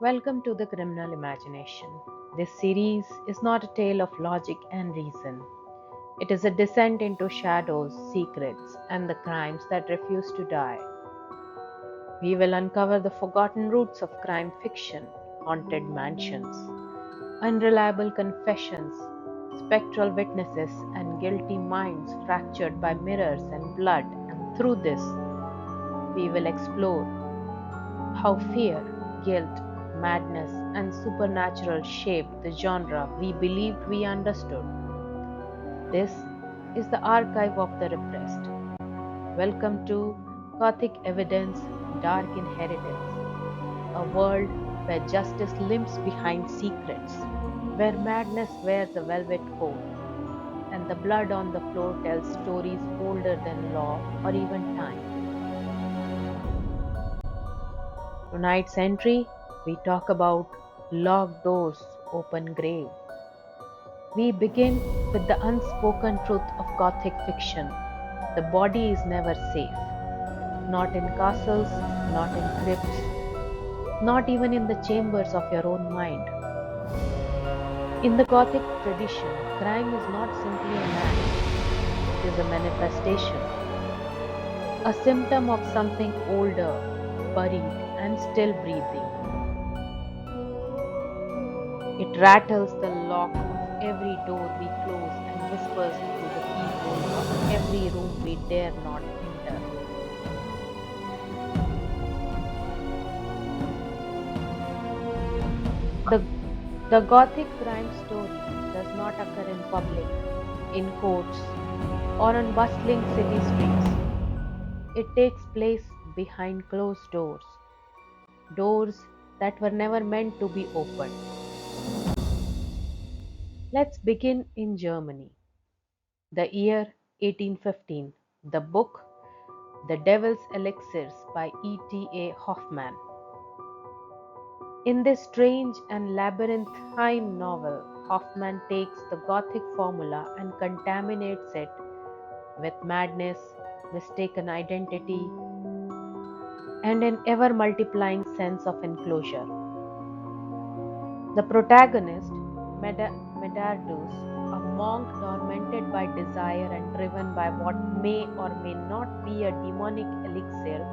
Welcome to the Criminal Imagination. This series is not a tale of logic and reason. It is a descent into shadows, secrets, and the crimes that refuse to die. We will uncover the forgotten roots of crime fiction, haunted mansions, unreliable confessions, spectral witnesses, and guilty minds fractured by mirrors and blood. And through this, we will explore how fear, guilt, madness, and supernatural shaped the genre we believed we understood. This is the archive of the repressed. Welcome to Gothic Evidence, Dark Inheritance, a world where justice limps behind secrets, where madness wears a velvet coat, and the blood on the floor tells stories older than law or even time. Tonight's entry, we talk about locked doors, open grave. We begin with the unspoken truth of Gothic fiction. The body is never safe, not in castles, not in crypts, not even in the chambers of your own mind. In the Gothic tradition, crime is not simply an act, it is a manifestation, a symptom of something older, buried, and still breathing. It rattles the lock of every door we close and whispers through the keyhole of every room we dare not enter. The, the Gothic crime story does not occur in public, in courts, or on bustling city streets. It takes place behind closed doors, doors that were never meant to be opened. Let's begin in Germany. The year 1815. The book The Devil's Elixirs by E.T.A. Hoffmann. In this strange and labyrinthine novel, Hoffmann takes the Gothic formula and contaminates it with madness, mistaken identity, and an ever multiplying sense of enclosure. The protagonist, Medardus, a monk tormented by desire and driven by what may or may not be a demonic elixir,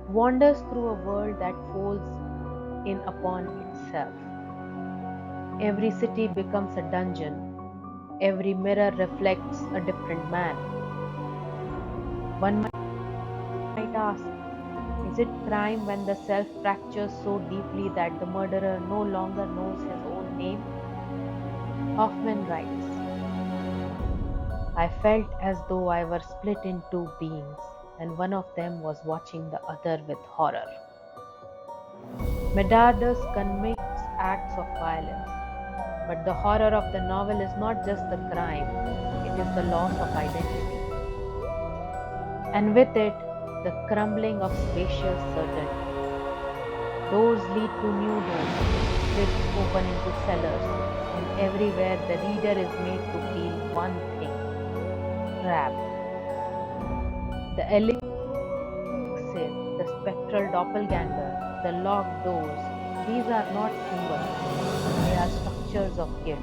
wanders through a world that folds in upon itself. Every city becomes a dungeon, every mirror reflects a different man. One might ask, is it crime when the self fractures so deeply that the murderer no longer knows his own name? Hoffman writes, I felt as though I were split in two beings, and one of them was watching the other with horror. Medardus commits acts of violence, but the horror of the novel is not just the crime, it is the loss of identity. And with it, the crumbling of spacious certainty. Doors lead to new doors, crypts open into cellars, and everywhere the reader is made to feel one thing, trapped. The elixir, the spectral doppelganger, the locked doors, these are not symbols, they are structures of guilt.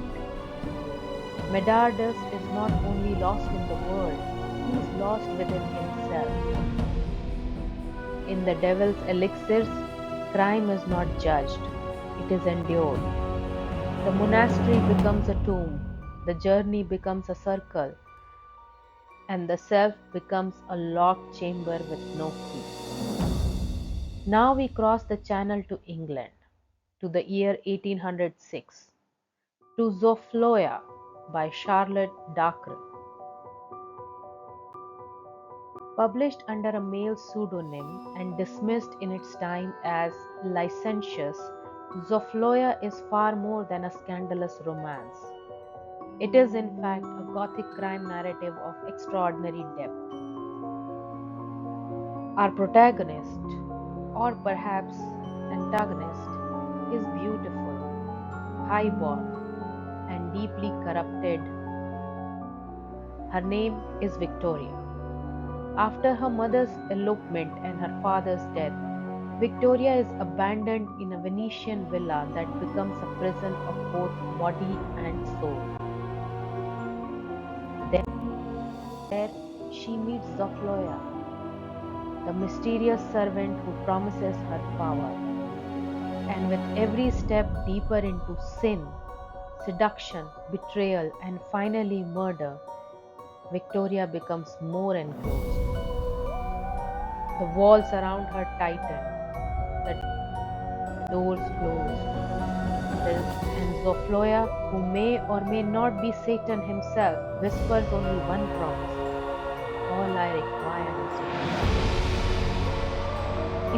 Medardus is not only lost in the world, he is lost within himself. In the devil's elixirs, crime is not judged, it is endured. The monastery becomes a tomb, the journey becomes a circle, and the self becomes a locked chamber with no key. Now we cross the channel to England, to the year 1806, to Zofloya by Charlotte Dacre. Published under a male pseudonym and dismissed in its time as licentious, Zofloya is far more than a scandalous romance. It is, in fact, a Gothic crime narrative of extraordinary depth. Our protagonist, or perhaps antagonist, is beautiful, high-born, and deeply corrupted. Her name is Victoria. After her mother's elopement and her father's death, Victoria is abandoned in a Venetian villa that becomes a prison of both body and soul. There, she meets Zofloya, the mysterious servant who promises her power. And with every step deeper into sin, seduction, betrayal, and finally murder, Victoria becomes more enclosed. The walls around her tighten, the doors close, and Zofloya, who may or may not be Satan himself, whispers only one promise: all I require is you.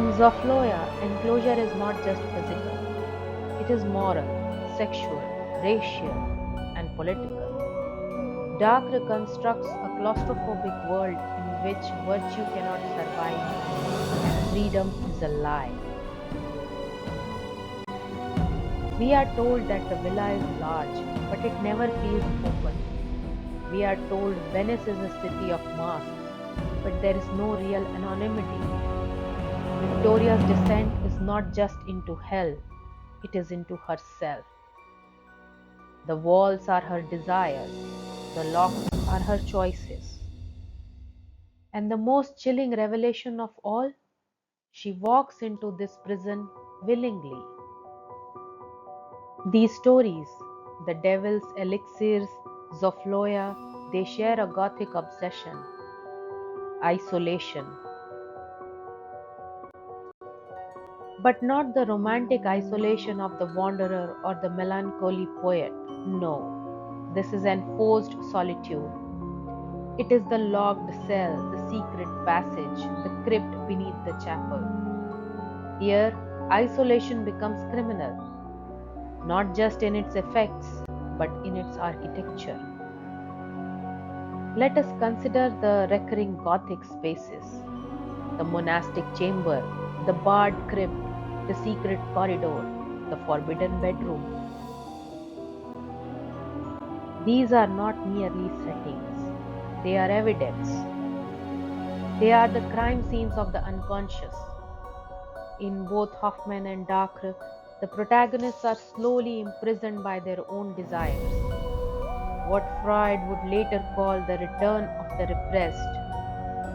In Zofloya, enclosure is not just physical, it is moral, sexual, racial, and political. Dacre constructs a claustrophobic world in which virtue cannot survive and freedom is a lie. We are told that the villa is large, but it never feels open. We are told Venice is a city of masks, but there is no real anonymity. Victoria's descent is not just into hell, it is into herself. The walls are her desires, the locks are her choices. And the most chilling revelation of all, she walks into this prison willingly. These stories, the devil's elixirs, Zofloya, they share a Gothic obsession: isolation. But not the romantic isolation of the wanderer or the melancholy poet. No, this is enforced solitude. It is the locked cell, the secret passage, the crypt beneath the chapel. Here, isolation becomes criminal, not just in its effects, but in its architecture. Let us consider the recurring Gothic spaces: the monastic chamber, the barred crypt, the secret corridor, the forbidden bedroom. These are not merely settings, they are evidence. They are the crime scenes of the unconscious. In both Hoffmann and Dacre, the protagonists are slowly imprisoned by their own desires, what Freud would later call the return of the repressed.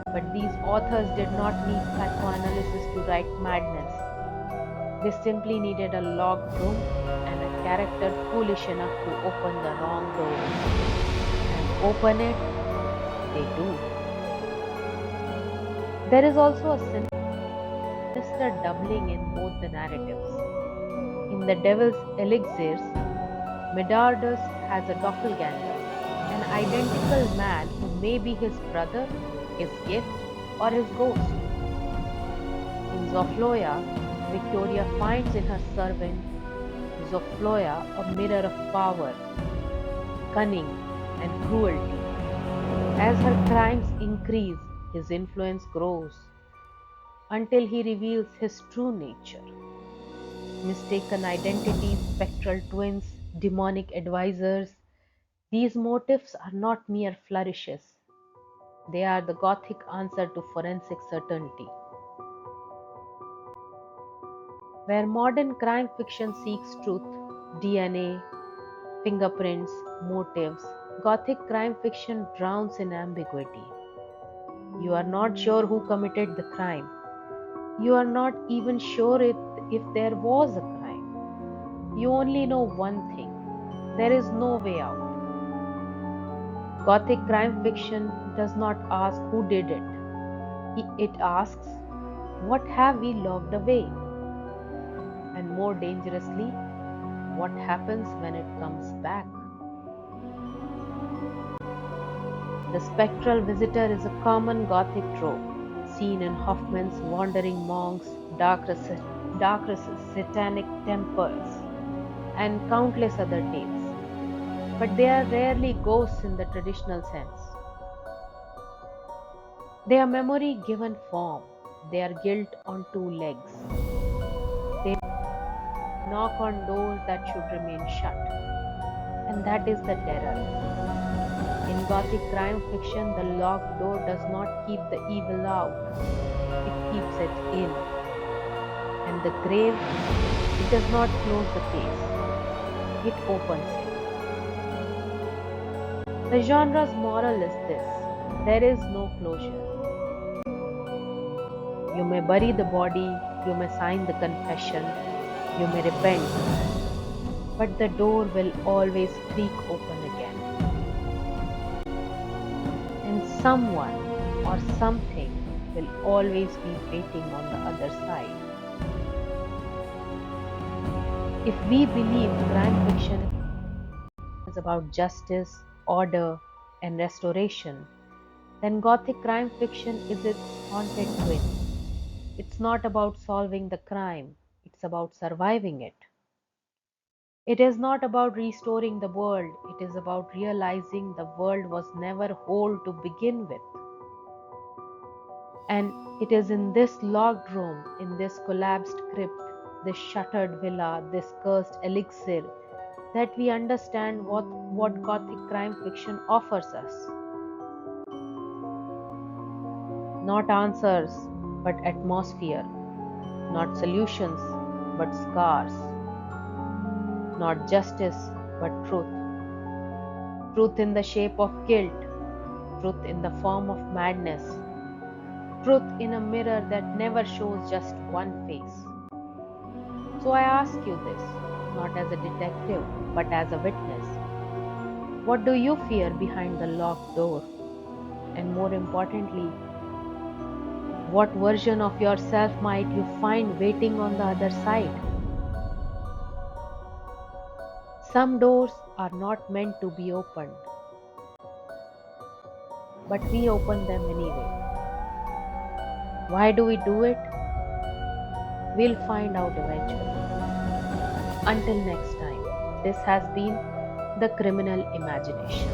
But these authors did not need psychoanalysis to write madness. They simply needed a locked room and a character foolish enough to open the wrong door. And open it, they do. There is also a sinister doubling in both the narratives. In The Devil's Elixirs, Medardus has a doppelganger, an identical man who may be his brother, his gift, or his ghost. In Zofloya, Victoria finds in her servant Zofloya a mirror of power, cunning, and cruelty. As her crimes increase, his influence grows until he reveals his true nature. Mistaken identities, spectral twins, demonic advisors, these motifs are not mere flourishes. They are the Gothic answer to forensic certainty. Where modern crime fiction seeks truth, DNA, fingerprints, motives, Gothic crime fiction drowns in ambiguity. You are not sure who committed the crime. You are not even sure if there was a crime. You only know one thing: there is no way out. Gothic crime fiction does not ask who did it. It asks, what have we locked away? And more dangerously, what happens when it comes back? The spectral visitor is a common Gothic trope, seen in Hoffmann's Wandering Monks, Dacre's Satanic Temples, and countless other tales. But they are rarely ghosts in the traditional sense. They are memory given form. They are guilt on two legs. They knock on doors that should remain shut. And that is the terror. In Gothic crime fiction, the locked door does not keep the evil out, it keeps it in. the grave, it does not close the case, it opens it. The genre's moral is this: there is no closure. You may bury the body, you may sign the confession, you may repent, but the door will always creak open again. And someone or something will always be waiting on the other side. If we believe crime fiction is about justice, order, and restoration, then Gothic crime fiction is its haunted twin. It's not about solving the crime, it's about surviving it. It is not about restoring the world, it is about realizing the world was never whole to begin with. And it is in this locked room, in this collapsed crypt, this shuttered villa, this cursed elixir, that we understand what Gothic crime fiction offers us. Not answers, but atmosphere. Not solutions, but scars. Not justice, but truth. Truth in the shape of guilt. Truth in the form of madness. Truth in a mirror that never shows just one face. So I ask you this, not as a detective, but as a witness. What do you fear behind the locked door? And more importantly, what version of yourself might you find waiting on the other side? Some doors are not meant to be opened, but we open them anyway. Why do we do it? We'll find out eventually. Until next time, this has been The Criminal Imagination.